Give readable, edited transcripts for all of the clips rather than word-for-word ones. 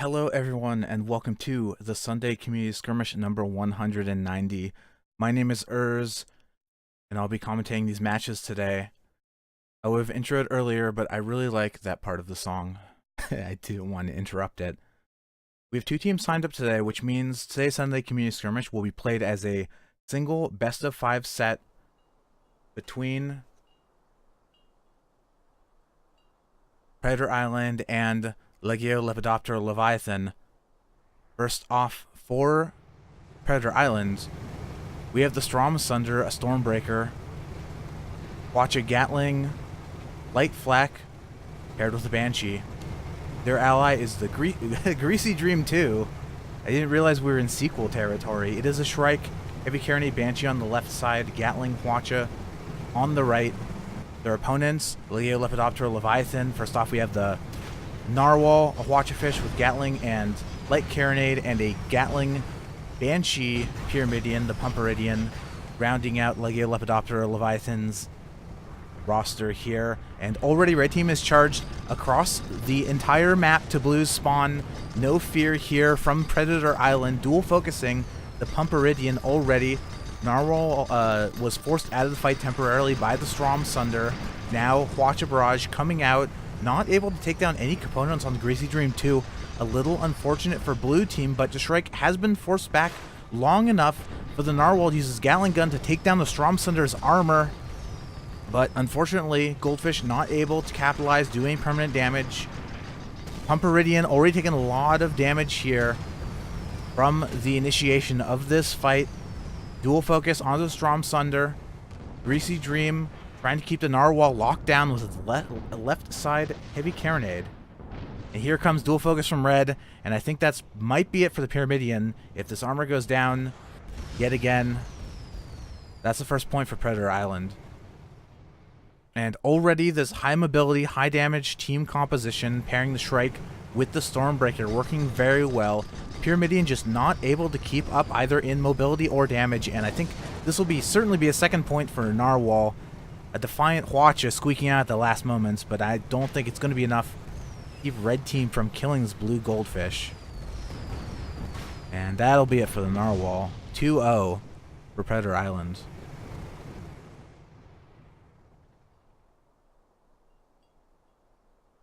Hello everyone and welcome to the Sunday Community Skirmish number 190. My name is Urs and I'll be commentating these matches today. I would have introed earlier, but I really like that part of the song. I didn't want to interrupt it. We have two teams signed up today, which means today's Sunday Community Skirmish will be played as a single best of 5 set between Predator Island and Legio, Lepidoptera, Leviathan. First off, for Predator Island, we have the Strom Sunder, a Stormbreaker, watch a Gatling, Light Flak, paired with a Banshee. Their ally is the Greasy Dream 2. I didn't realize we were in sequel territory. It is a Shrike, Heavy Carronade Banshee on the left side, Gatling, Hwacha on the right. Their opponents, Legio, Lepidoptera, Leviathan. First off, we have the Narwhal, a Hwachafish with Gatling and Light Carronade, and a Gatling Banshee Pyramidian, the Pumperidian, rounding out Legio, Lepidoptera, Leviathan's roster here. And already red team is charged across the entire map to blue's spawn. No fear here from Predator Island, dual focusing the Pumperidian already. Narwhal was forced out of the fight temporarily by the Strom Sunder. Now Hwacha Barrage coming out, not able to take down any components on the Greasy Dream 2. A little unfortunate for blue team, but the Shrike has been forced back long enough for the Narwhal to use his Gatling gun to take down the Strom Sunder's armor. But unfortunately, Goldfish not able to capitalize, do any permanent damage. Pumperidian already taking a lot of damage here from the initiation of this fight. Dual focus onto the Strom Sunder. Greasy Dream trying to keep the Narwhal locked down with his left side Heavy Carronade. And here comes dual focus from red, and I think that's might be it for the Pyramidian. If this armor goes down yet again, that's the first point for Predator Island. And already this high mobility, high damage team composition pairing the Shrike with the Stormbreaker working very well. Pyramidian just not able to keep up either in mobility or damage, and I think this will certainly be a second point for Narwhal. A defiant Hwacha squeaking out at the last moments, but I don't think it's going to be enough to keep red team from killing this blue Goldfish. And that'll be it for the Narwhal. 2-0 for Predator Island.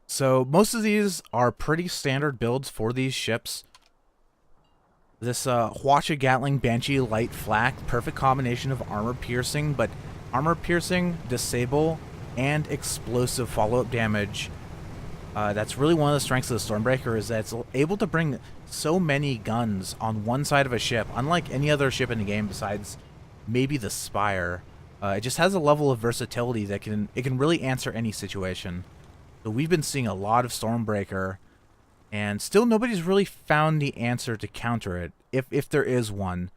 So most of these are pretty standard builds for these ships. This Hwacha Gatling Banshee Light Flak, perfect combination of armor piercing, but armor piercing, disable, and explosive follow-up damage. That's really one of the strengths of the Stormbreaker, is that it's able to bring so many guns on one side of a ship, unlike any other ship in the game besides maybe the Spire. It just has a level of versatility that it can really answer any situation. So we've been seeing a lot of Stormbreaker, and still nobody's really found the answer to counter it, if there is one.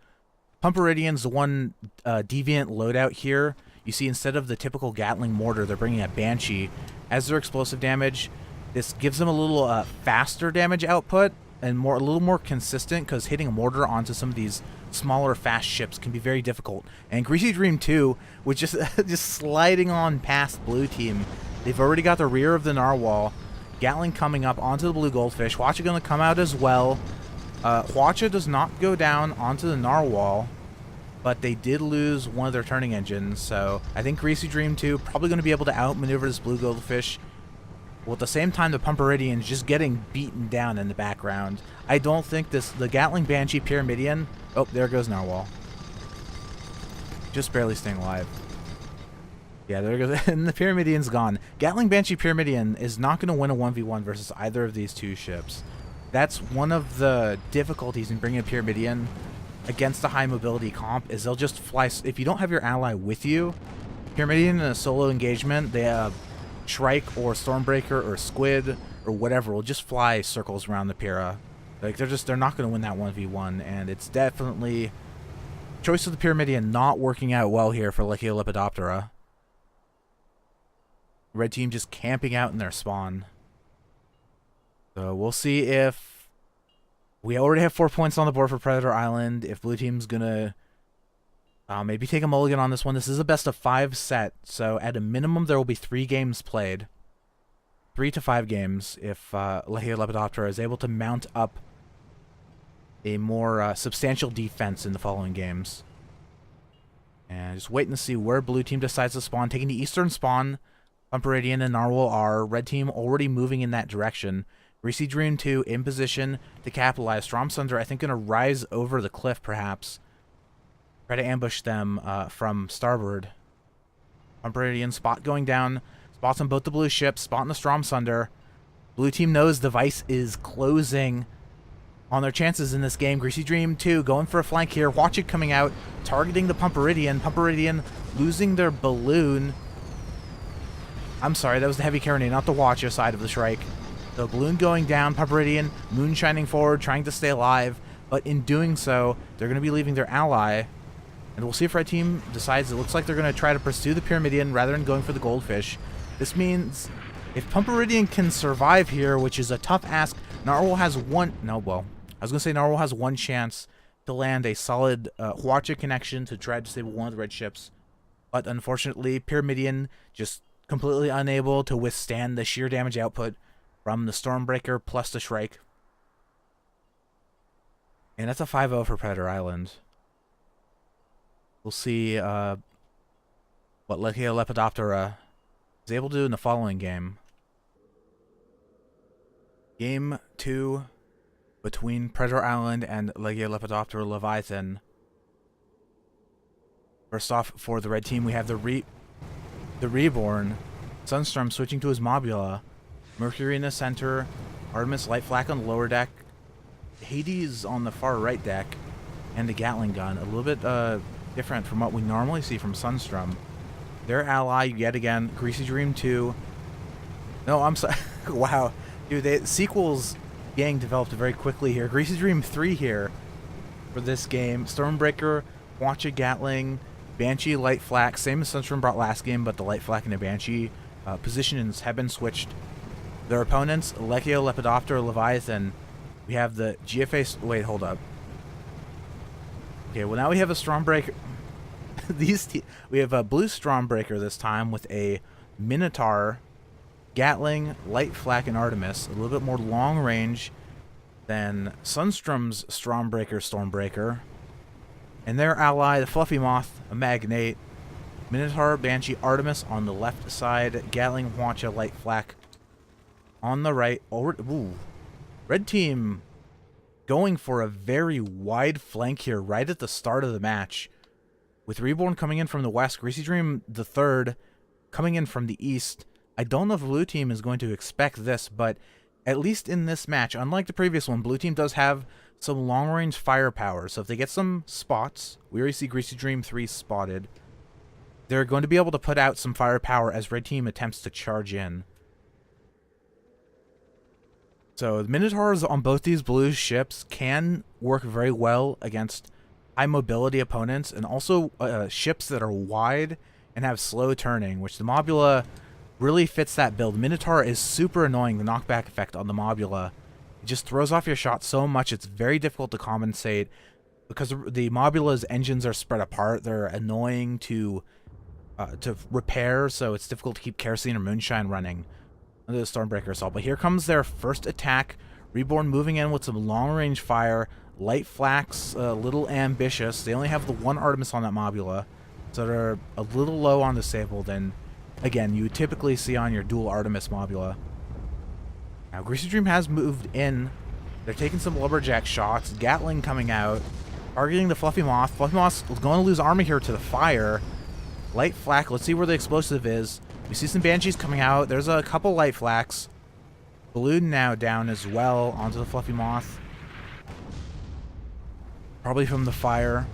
Pumperidian's the one deviant loadout here. You see, instead of the typical Gatling mortar, they're bringing a Banshee as their explosive damage. This gives them a little faster damage output and a little more consistent, because hitting a mortar onto some of these smaller fast ships can be very difficult. And Greasy Dream 2, which just sliding on past blue team. They've already got the rear of the Narwhal. Gatling coming up onto the blue Goldfish. Hwacha going to come out as well. Hwacha does not go down onto the Narwhal, but they did lose one of their turning engines, so I think Greasy Dream 2 probably going to be able to outmaneuver this blue Goldfish. Well, at the same time, the Pumperidian is just getting beaten down in the background. I don't think the Gatling Banshee Pyramidian... Oh, there goes Narwhal. Just barely staying alive. Yeah, there goes... and the Pyramidian's gone. Gatling Banshee Pyramidian is not going to win a 1v1 versus either of these two ships. That's one of the difficulties in bringing a Pyramidian against a high mobility comp, is they'll just fly... If you don't have your ally with you, Pyramidian in a solo engagement, they have Shrike or Stormbreaker or Squid or whatever will just fly circles around the Pyra. Like, they're not going to win that 1v1, and it's definitely choice of the Pyramidian not working out well here for Legio Lepidoptera. Red team just camping out in their spawn. So we'll see if we already have 4 points on the board for Predator Island. If blue team's gonna maybe take a mulligan on this one. This is a best of 5 set, so at a minimum there will be 3 games played. 3 to 5 games if Legio Lepidoptera is able to mount up a more substantial defense in the following games. And just waiting to see where blue team decides to spawn. Taking the eastern spawn, Pumperidian and Narwhal are. Red team already moving in that direction. Greasy Dream 2 in position to capitalize. Strom Sunder, I think, going to rise over the cliff, perhaps. Try to ambush them from starboard. Pumperidian spot going down. Spots on both the blue ships. Spot on the Strom Sunder. Blue team knows the Vice is closing on their chances in this game. Greasy Dream 2 going for a flank here. Watch it coming out, targeting the Pumperidian. Pumperidian losing their balloon. I'm sorry, that was the heavy carronade, not the Watcher side of the Shrike. The balloon going down, Pumperidian moonshining forward, trying to stay alive, but in doing so, they're going to be leaving their ally. And we'll see if Red Team decides it looks like they're going to try to pursue the Pyramidian rather than going for the Goldfish. This means if Pumperidian can survive here, which is a tough ask, Narwhal has one... No, well, I was going to say Narwhal has one chance to land a solid Huacha connection to try to disable one of the red ships. But unfortunately, Pyramidian just completely unable to withstand the sheer damage output from the Stormbreaker plus the Shrike. And that's a 5-0 for Predator Island. We'll see what Legio Lepidoptera is able to do in the following game. Game 2 between Predator Island and Legio Lepidoptera Leviathan. First off, for the red team, we have the Reborn. Sunstorm switching to his Mobula. Mercury in the center. Artemis light flak on the lower deck. Hades on the far right deck. And a Gatling gun. A little bit different from what we normally see from Sunstrom. Their ally, yet again, Greasy Dream 2. No, I'm sorry. Wow. Dude, sequels getting developed very quickly here. Greasy Dream 3 here for this game. Stormbreaker, Watcha Gatling, Banshee light flak. Same as Sunstrom brought last game, but the light flak and the Banshee positions have been switched. Their opponents, Legio Lepidoptera Leviathan. We have the GFA... Wait, hold up. Okay, well now we have a Stormbreaker. We have a blue Stormbreaker this time with a Minotaur, Gatling, Light Flak, and Artemis. A little bit more long range than Sunstrom's Stormbreaker. And their ally, the Fluffy Moth, a Magnate, Minotaur, Banshee, Artemis on the left side, Gatling, Huacha, Light Flak on the right. Ooh. Red team going for a very wide flank here right at the start of the match. With Reborn coming in from the west, Greasy Dream the third coming in from the east. I don't know if blue team is going to expect this, but at least in this match, unlike the previous one, blue team does have some long-range firepower. So if they get some spots, we already see Greasy Dream 3 spotted, they're going to be able to put out some firepower as red team attempts to charge in. So the Minotaurs on both these blue ships can work very well against high mobility opponents, and also ships that are wide and have slow turning, which the Mobula really fits that build. Minotaur is super annoying, the knockback effect on the Mobula. It just throws off your shot so much, it's very difficult to compensate. Because the Mobula's engines are spread apart, they're annoying to repair, so it's difficult to keep Kerosene or Moonshine running under the Stormbreaker Assault. But here comes their first attack. Reborn moving in with some long-range fire. Light Flak's a little ambitious. They only have the one Artemis on that Mobula, so they're a little low on disable than, again, you would typically see on your dual Artemis Mobula. Now, Greasy Dream has moved in. They're taking some Lumberjack shots. Gatling coming out, targeting the Fluffy Moth. Fluffy Moth's going to lose armor here to the fire. Light Flak, let's see where the explosive is. We see some Banshees coming out. There's a couple Light Flaks. Balloon now down as well onto the Fluffy Moth. Probably from the fire.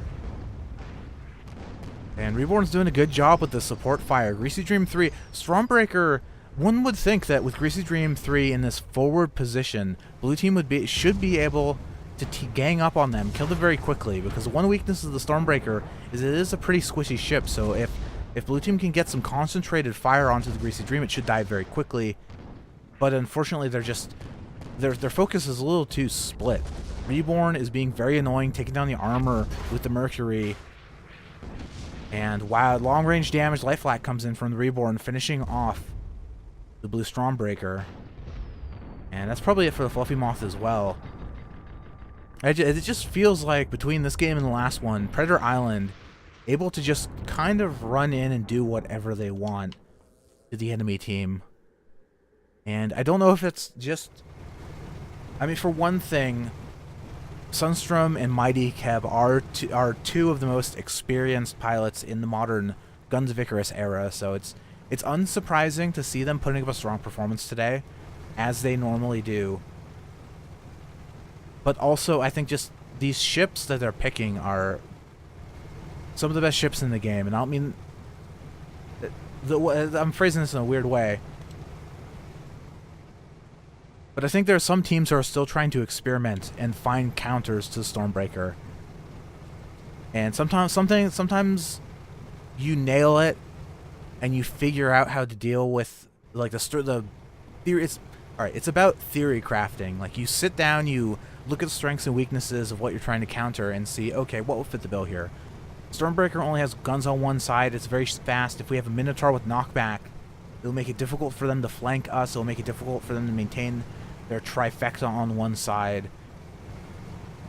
And Reborn's doing a good job with the support fire. Greasy Dream 3. Stormbreaker, one would think that with Greasy Dream 3 in this forward position, blue team should be able to gang up on them, kill them very quickly, because one weakness of the Stormbreaker is it is a pretty squishy ship, so if blue team can get some concentrated fire onto the Greasy Dream, it should die very quickly. But unfortunately, their focus is a little too split. Reborn is being very annoying, taking down the armor with the Mercury. And wow, long-range damage, Light Flak comes in from the Reborn, finishing off the blue Stormbreaker. And that's probably it for the Fluffy Moth as well. It just feels like between this game and the last one, Predator Island able to just kind of run in and do whatever they want to the enemy team. And I don't know if it's just... I mean, for one thing, Sunstrom and Mighty Keb are two of the most experienced pilots in the modern Guns of Icarus era, so it's unsurprising to see them putting up a strong performance today, as they normally do. But also, I think just these ships that they're picking are some of the best ships in the game, and I don't mean... I'm phrasing this in a weird way. But I think there are some teams who are still trying to experiment and find counters to the Stormbreaker. And sometimes you nail it, and you figure out how to deal with like the theory. It's about theory crafting. Like, you sit down, you look at the strengths and weaknesses of what you're trying to counter, and see, okay, what will fit the bill here. Stormbreaker only has guns on one side. It's very fast. If we have a Minotaur with knockback, it'll make it difficult for them to flank us. It'll make it difficult for them to maintain their trifecta on one side.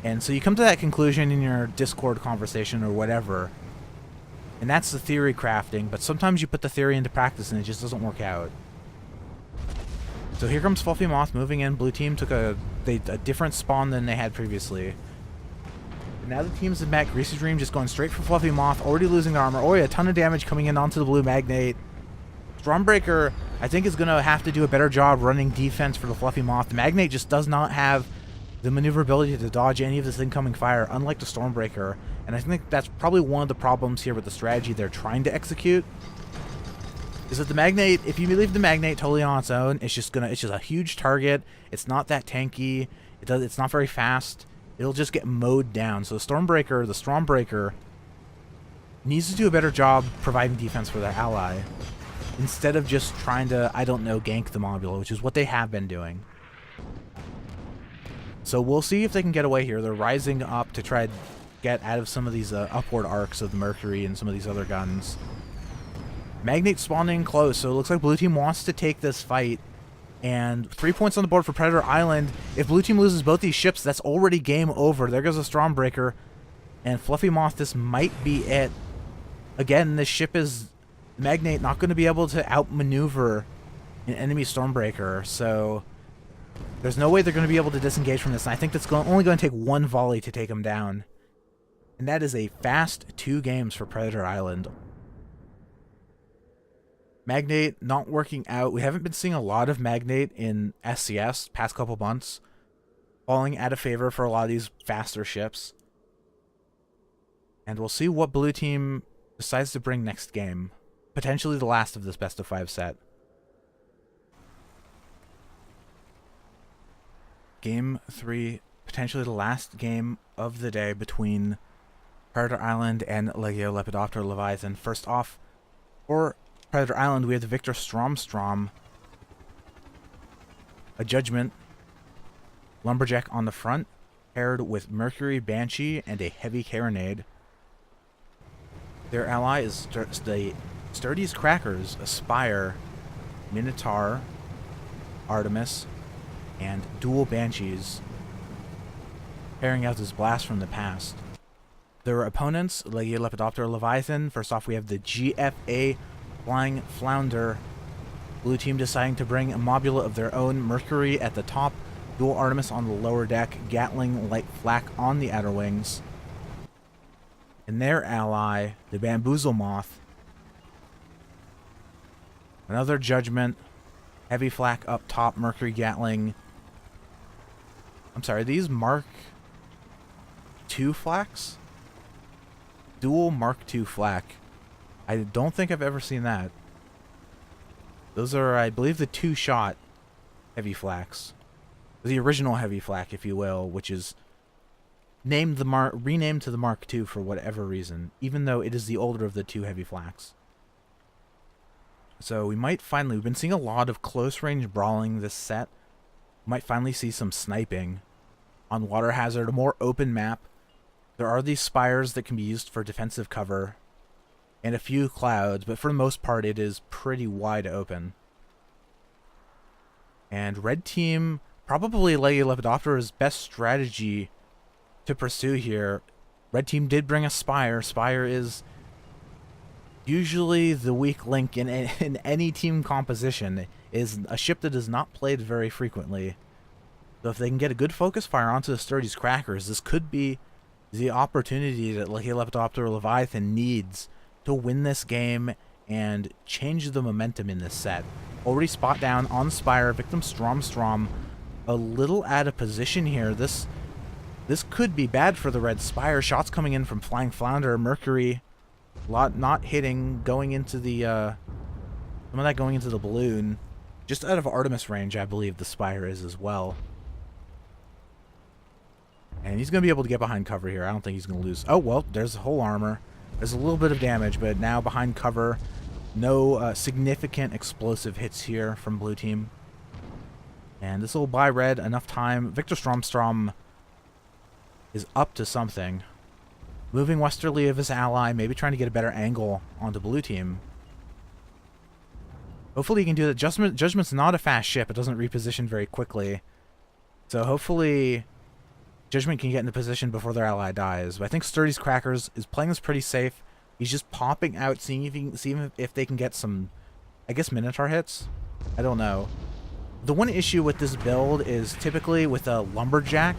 And so you come to that conclusion in your Discord conversation or whatever. And that's the theory crafting, but sometimes you put the theory into practice and it just doesn't work out. So here comes Fluffy Moth moving in. Blue team took a different spawn than they had previously. And now the teams have met. Greasy Dream just going straight for Fluffy Moth, already losing their armor. Oh yeah, a ton of damage coming in onto the blue Magnate. Stormbreaker, I think, is going to have to do a better job running defense for the Fluffy Moth. The Magnate just does not have the maneuverability to dodge any of this incoming fire, unlike the Stormbreaker. And I think that's probably one of the problems here with the strategy they're trying to execute. Is that the Magnate, if you leave the Magnate totally on its own, it's just a huge target. It's not that tanky. It's not very fast. It'll just get mowed down. So the Stormbreaker needs to do a better job providing defense for their ally, instead of just trying to, I don't know, gank the Mobula, which is what they have been doing. So we'll see if they can get away here. They're rising up to try to get out of some of these upward arcs of the Mercury and some of these other guns. Magnate spawning close, so it looks like Blue Team wants to take this fight. And 3 points on the board for Predator Island. If Blue Team loses both these ships, that's already game over. There goes a Stormbreaker. And Fluffy Moth, this might be it. Again, this ship is... Magnate not going to be able to outmaneuver an enemy Stormbreaker, so there's no way they're going to be able to disengage from this, and I think that's only going to take one volley to take him down. And that is a fast 2 games for Predator Island. Magnate not working out. We haven't been seeing a lot of Magnate in SCS past couple months, falling out of favor for a lot of these faster ships. And we'll see what Blue Team decides to bring next game. Potentially the last of this best of 5 set. Game 3, potentially the last game of the day between Predator Island and Legio, Lepidoptera, Leviathan. First off, for Predator Island, we have the Victor Strom, a Judgment, Lumberjack on the front, paired with Mercury, Banshee, and a heavy carronade. Their ally is the Sturdy's Crackers, Aspire, Minotaur, Artemis, and dual Banshees, pairing out this blast from the past. Their opponents, Legio, Lepidoptera, Leviathan. First off, we have the GFA Flying Flounder. Blue Team deciding to bring a Mobula of their own, Mercury at the top, dual Artemis on the lower deck, Gatling light flak on the outer wings. And their ally, the Bamboozle Moth. Another Judgment, heavy flak up top, Mercury Gatling. I'm sorry, are these Mark II flaks? Dual Mark II flak. I don't think I've ever seen that. Those are, I believe, the 2-shot heavy flaks. The original heavy flak, if you will, which is renamed to the Mark II for whatever reason, even though it is the older of the 2 heavy flaks. So we might finally, we've been seeing a lot of close-range brawling this set. We might finally see some sniping on Water Hazard, a more open map. There are these spires that can be used for defensive cover, and a few clouds, but for the most part it is pretty wide open. And red team, probably Legio Lepidoptera's best strategy to pursue here. Red team did bring a Spire. Spire is usually the weak link in any team composition. It is a ship that is not played very frequently. So if they can get a good focus fire onto the Sturdy's Crackers, this could be the opportunity that Legio Lepidoptera Leviathan needs to win this game and change the momentum in this set. Already spot down on Spire, Victim Strom, a little out of position here. This could be bad for the red Spire. Shots coming in from Flying Flounder, Mercury, a lot not hitting, going into the, some of that going into the balloon. Just out of Artemis range, I believe the Spire is as well. And he's going to be able to get behind cover here. I don't think he's going to lose. Oh, well, there's the whole armor. There's a little bit of damage, but now behind cover. No significant explosive hits here from blue team. And this will buy red enough time. Victor Strom is up to something. Moving westerly of his ally, maybe trying to get a better angle onto blue team. Hopefully he can do that. Judgment's not a fast ship. It doesn't reposition very quickly. So hopefully Judgment can get into position before their ally dies. But I think Sturdy's Crackers is playing this pretty safe. He's just popping out, seeing if they can get some, I guess, Minotaur hits? I don't know. The one issue with this build is typically with a Lumberjack.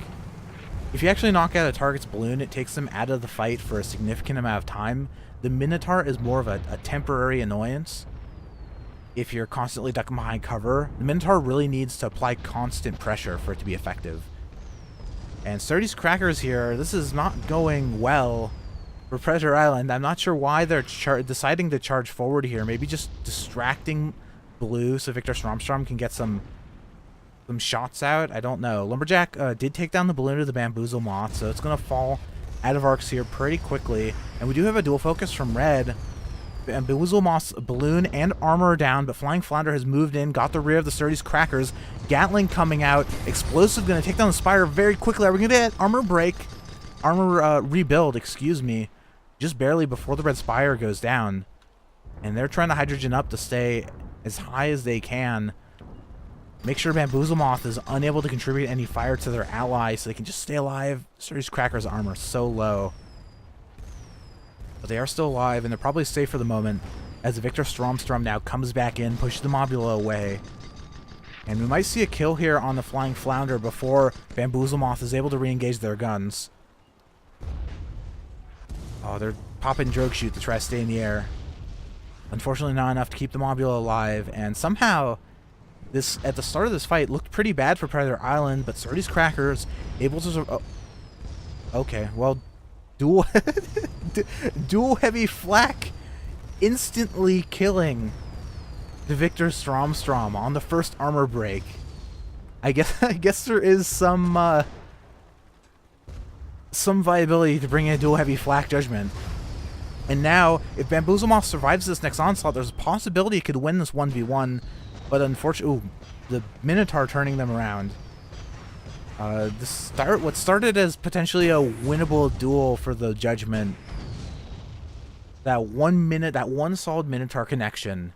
If you actually knock out a target's balloon, it takes them out of the fight for a significant amount of time. The Minotaur is more of a temporary annoyance. If you're constantly ducking behind cover, the Minotaur really needs to apply constant pressure for it to be effective. And Sturdy's Crackers here, this is not going well for Predator Island. I'm not sure why they're deciding to charge forward here. Maybe just distracting blue so Victor Strom can get some shots out. I don't know. Lumberjack did take down the balloon of the Bamboozle Moth, so it's going to fall out of arcs here pretty quickly. And we do have a dual focus from red. Bamboozle Moth's balloon and armor are down, but Flying Flounder has moved in, got the rear of the Sturdy's Crackers. Gatling coming out. Explosive going to take down the Spire very quickly. Are we going to get armor break? Armor rebuild, excuse me. Just barely before the red Spire goes down. And they're trying to hydrogen up to stay as high as they can. Make sure Bamboozle Moth is unable to contribute any fire to their ally so they can just stay alive. Sturdy's Crackers' armor is so low. But they are still alive, and they're probably safe for the moment as Victor Strom now comes back in, pushes the Mobula away. And we might see a kill here on the Flying Flounder before Bamboozle Moth is able to re-engage their guns. Oh, they're popping drogue shoot to try to stay in the air. Unfortunately not enough to keep the Mobula alive, and somehow this, at the start of this fight, looked pretty bad for Predator Island, but Sturdy's Crackers able to... Oh, okay, well, dual heavy flak instantly killing the Victor Strom on the first armor break. I guess there is some viability to bring in a dual heavy flak Judgment. And now, if Bamboozle Moth survives this next onslaught, there's a possibility it could win this 1v1. But unfortunately, ooh, the Minotaur turning them around. What started as potentially a winnable duel for the Judgment. That one solid Minotaur connection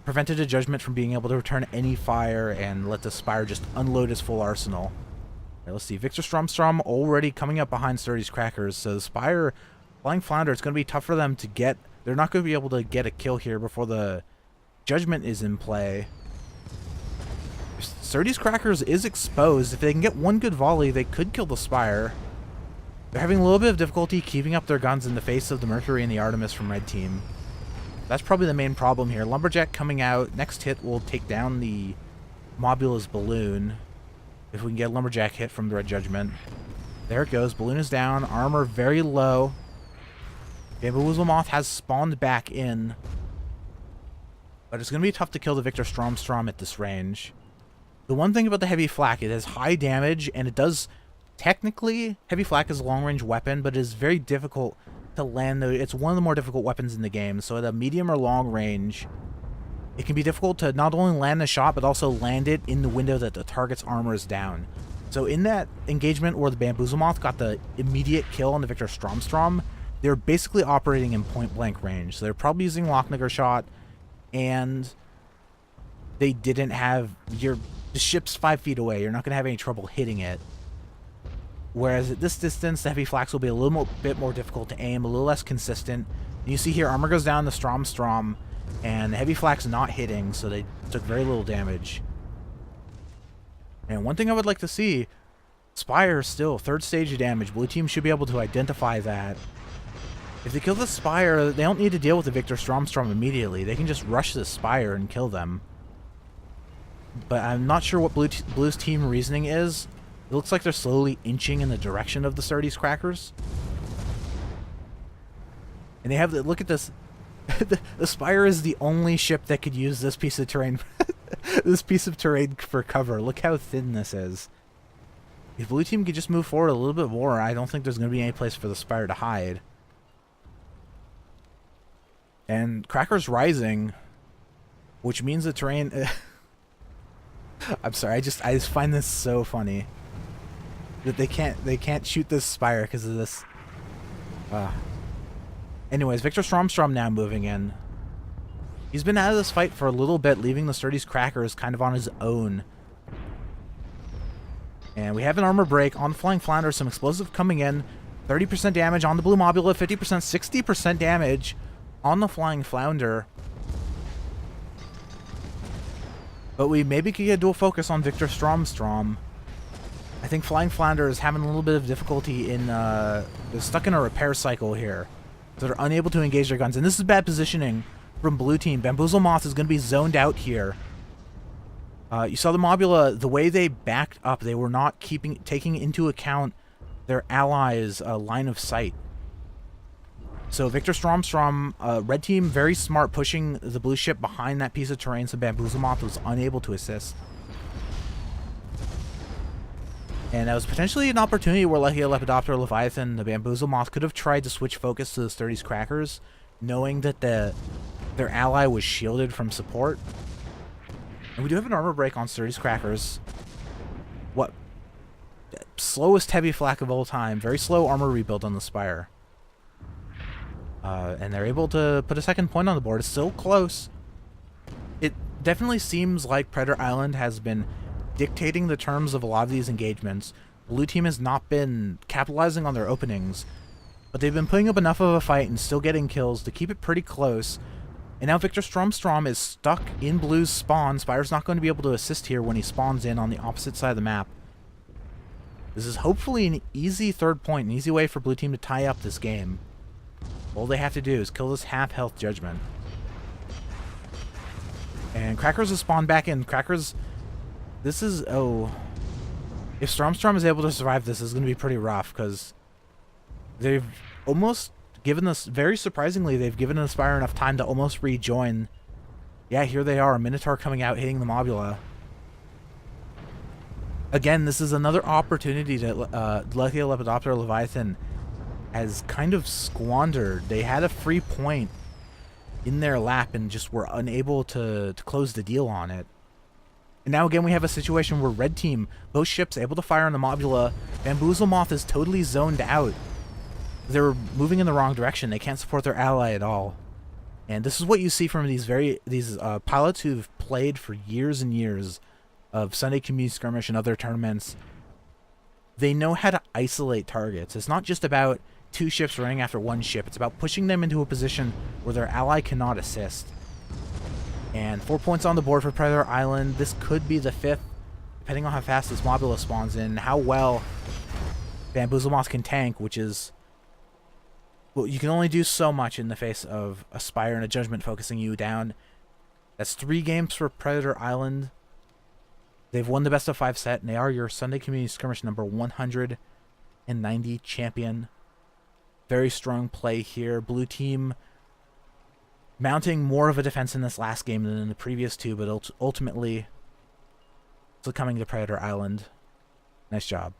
prevented a Judgment from being able to return any fire and let the Spire just unload his full arsenal. Right, let's see, Victor Strom already coming up behind Sturdy's Crackers, so the Spire, Flying Flounder, it's going to be tough for them to get, they're not going to be able to get a kill here before the Judgment is in play. Sturdy's Crackers is exposed. If they can get one good volley, they could kill the Spire. They're having a little bit of difficulty keeping up their guns in the face of the Mercury and the Artemis from red team. That's probably the main problem here. Lumberjack coming out. Next hit will take down the Mobula's balloon. If we can get Lumberjack hit from the red Judgment. There it goes. Balloon is down. Armor very low. Bamboozle Moth has spawned back in. But it's going to be tough to kill the Victor Strom at this range. The one thing about the heavy flak, it has high damage, and it does... Technically, heavy flak is a long-range weapon, but it is very difficult to land. It's one of the more difficult weapons in the game, so at a medium or long range, it can be difficult to not only land the shot, but also land it in the window that the target's armor is down. So in that engagement where the Bamboozle Moth got the immediate kill on the Victor Strom, they're basically operating in point-blank range. So they're probably using Lochnagar shot, and they didn't have the ship's 5 feet away. You're not going to have any trouble hitting it. Whereas at this distance, the heavy flaks will be a little bit more difficult to aim, a little less consistent. You see here, armor goes down to Strom, and the heavy flak's not hitting, so they took very little damage. And one thing I would like to see, Spire still, 3rd stage of damage. Blue team should be able to identify that. If they kill the Spire, they don't need to deal with the Victor Strom immediately. They can just rush the Spire and kill them. But I'm not sure what Blue's team reasoning is. It looks like they're slowly inching in the direction of the Sturdy's crackers. And they have the, look at this. The Spire is the only ship that could use this piece of terrain this piece of terrain for cover. Look how thin this is. If Blue team could just move forward a little bit more, I don't think there's going to be any place for the Spire to hide. And Cracker's rising, which means the terrain... I'm sorry, I just find this so funny. That they can't shoot this Spire because of this. Anyways, Victor Strom now moving in. He's been out of this fight for a little bit, leaving the Sturdy's crackers kind of on his own. And we have an armor break on the Flying Flounder, some explosive coming in. 30% damage on the Blue Mobula, 50%, 60% damage on the Flying Flounder. But we maybe could get a dual focus on Victor Strom. I think Flying Flounder is having a little bit of difficulty in, they're stuck in a repair cycle here. So they're unable to engage their guns. And this is bad positioning from Blue team. Bamboozle Moth is going to be zoned out here. You saw the Mobula, the way they backed up, they were not taking into account their allies' line of sight. So Victor Strom, red team, very smart, pushing the blue ship behind that piece of terrain, so Bamboozle Moth was unable to assist. And that was potentially an opportunity where Legio, Lepidoptera, Leviathan, the Bamboozle Moth could have tried to switch focus to the Sturdy's crackers, knowing that their ally was shielded from support. And we do have an armor break on Sturdy's crackers. What? Slowest heavy flak of all time. Very slow armor rebuild on the Spire. And they're able to put a second point on the board. It's still close. It definitely seems like Predator Island has been dictating the terms of a lot of these engagements. Blue team has not been capitalizing on their openings, but they've been putting up enough of a fight and still getting kills to keep it pretty close. And now Victor Strom is stuck in Blue's spawn. Spire's not going to be able to assist here when he spawns in on the opposite side of the map. This is hopefully an easy third point, an easy way for Blue team to tie up this game. All they have to do is kill this half-health Judgment. And Crackers has spawned back in. Crackers... This is... Oh... If Strom is able to survive this is going to be pretty rough, because they've almost given us... Very surprisingly, they've given the Spire enough time to almost rejoin. Yeah, here they are. Minotaur coming out, hitting the Mobula. Again, this is another opportunity that Legio, Lepidoptera, Leviathan has kind of squandered. They had a free point in their lap and just were unable to close the deal on it. And now again we have a situation where red team, both ships able to fire on the Mobula. Bamboozle Moth is totally zoned out. They're moving in the wrong direction. They can't support their ally at all. And this is what you see from these pilots who've played for years and years of Sunday Community Skirmish and other tournaments. They know how to isolate targets. It's not just about two ships running after one ship. It's about pushing them into a position where their ally cannot assist. And 4 points on the board for Predator Island. This could be the 5th, depending on how fast this Mobula spawns in, how well Bamboozle Moth can tank, which is... Well, you can only do so much in the face of a Spire and a Judgment focusing you down. That's 3 games for Predator Island. They've won the best of 5 set, and they are your Sunday Community Skirmish number 190 champion. Very strong play here. Blue team mounting more of a defense in this last game than in the previous 2, but ultimately succumbing to Predator Island. Nice job.